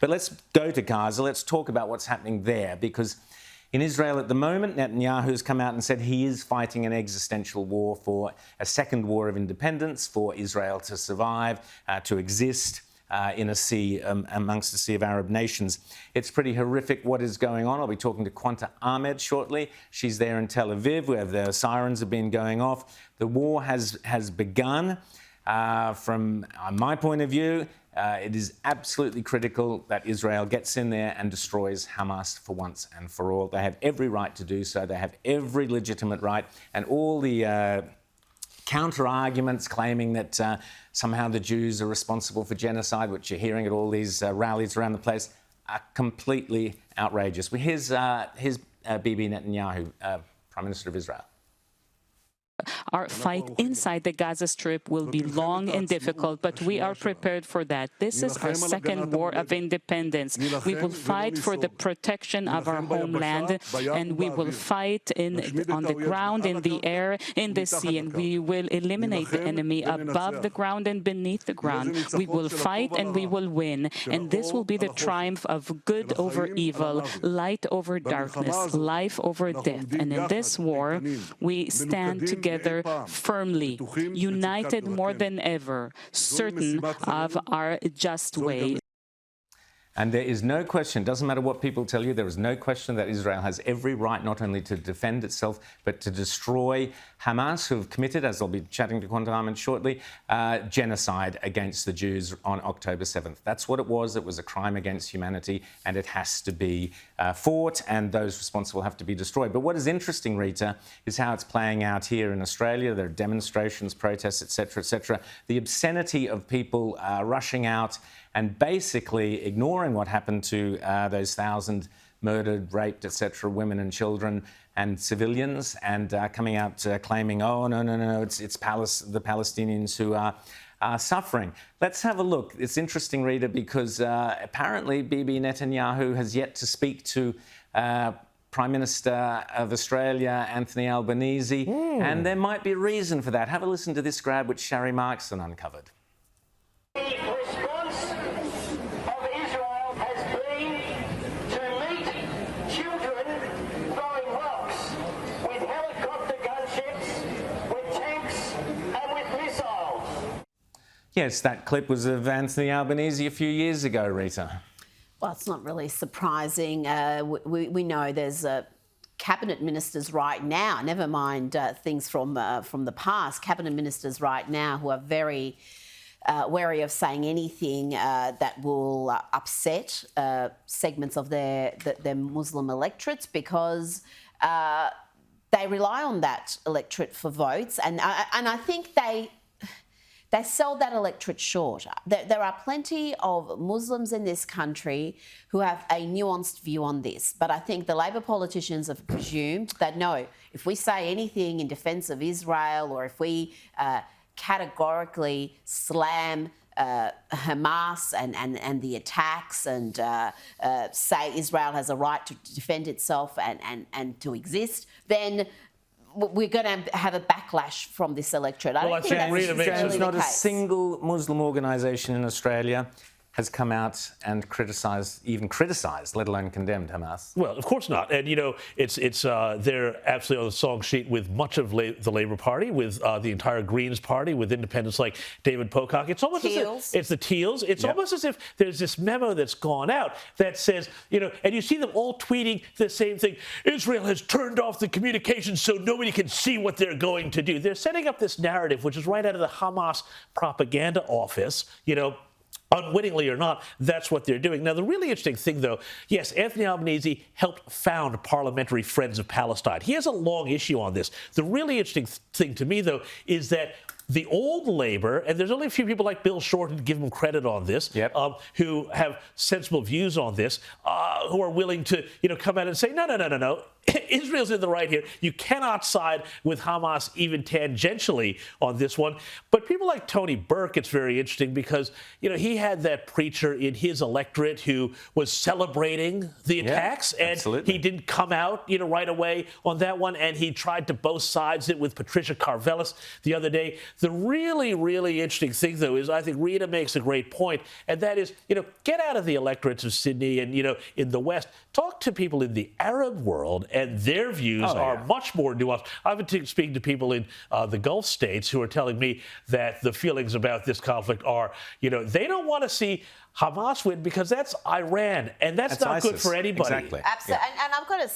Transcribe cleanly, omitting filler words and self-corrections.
But let's go to Gaza. Let's talk about what's happening there, because in Israel at the moment, Netanyahu's come out and said he is fighting an existential war for a second war of independence, for Israel to survive, to exist in a sea, amongst a sea of Arab nations. It's pretty horrific what is going on. I'll be talking to Quanta Ahmed shortly. She's there in Tel Aviv, where the sirens have been going off. The war has begun. From my point of view, it is absolutely critical that Israel gets in there and destroys Hamas for once and for all. They have every right to do so. They have every legitimate right. And all the counter-arguments claiming that somehow the Jews are responsible for genocide, which you're hearing at all these rallies around the place, are completely outrageous. Well, here's Bibi Netanyahu, Prime Minister of Israel. Our fight inside the Gaza Strip will be long and difficult, but we are prepared for that. This is our second war of independence. We will fight for the protection of our homeland, and we will fight on the ground, in the air, in the sea, and we will eliminate the enemy above the ground and beneath the ground. We will fight and we will win, and this will be the triumph of good over evil, light over darkness, life over death. And in this war, we stand together firmly, united more than ever, certain of our just way. And there is no question, doesn't matter what people tell you, there is no question that Israel has every right not only to defend itself, but to destroy Hamas, who have committed, as I'll be chatting to Quanta Ahmed shortly, genocide against the Jews on October 7th. That's what it was. It was a crime against humanity, and it has to be fought, and those responsible have to be destroyed. But what is interesting, Rita, is how it's playing out here in Australia. There are demonstrations, protests, etc., etc. The obscenity of people rushing out and basically ignoring what happened to those 1,000 murdered, raped, etc., women and children and civilians, and coming out claiming, oh, no, it's the Palestinians who are suffering. Let's have a look. It's interesting, Rita, because apparently Bibi Netanyahu has yet to speak to Prime Minister of Australia, Anthony Albanese, and there might be a reason for that. Have a listen to this grab which Sharry Markson uncovered. Yes, that clip was of Anthony Albanese a few years ago, Rita. Well, it's not really surprising. We know there's cabinet ministers right now, never mind things from the past, cabinet ministers right now who are very wary of saying anything that will upset segments of their Muslim electorates, because they rely on that electorate for votes, and I think they sell that electorate short. There are plenty of Muslims in this country who have a nuanced view on this. But I think the Labor politicians have presumed that, no, if we say anything in defence of Israel, or if we categorically slam Hamas and the attacks, and say Israel has a right to defend itself and to exist, then we're going to have a backlash from this electorate. I don't think that's necessarily the case. Not a single Muslim organisation in Australia has come out and criticised, let alone condemned Hamas. Well, of course not. And, you know, they're absolutely on the song sheet with much of the Labour Party, with the entire Greens Party, with independents like David Pocock. It's almost as if it's the Teals. It's almost as if there's this memo that's gone out that says, you know, and you see them all tweeting the same thing. Israel has turned off the communications so nobody can see what they're going to do. They're setting up this narrative, which is right out of the Hamas propaganda office, you know. Unwittingly or not, that's what they're doing. Now, the really interesting thing, though, yes, Anthony Albanese helped found Parliamentary Friends of Palestine. He has a long issue on this. The really interesting thing to me, though, is that the old Labour, and there's only a few people like Bill Shorten to give him credit on this, who have sensible views on this, who are willing to, you know, come out and say, no. Israel's in the right here. You cannot side with Hamas even tangentially on this one. But people like Tony Burke, it's very interesting because, you know, he had that preacher in his electorate who was celebrating the attacks, and he didn't come out, you know, right away on that one, and he tried to both sides it with Patricia Karvelis the other day. The really, really interesting thing, though, is I think Rita makes a great point, and that is, get out of the electorates of Sydney and, in the West. Talk to people in the Arab world, and their views are much more nuanced. I've been speaking to people in the Gulf states who are telling me that the feelings about this conflict are, they don't want to see Hamas win because that's Iran, and that's not ISIS. good for anybody. Exactly. Absolutely. Yeah. And I've got to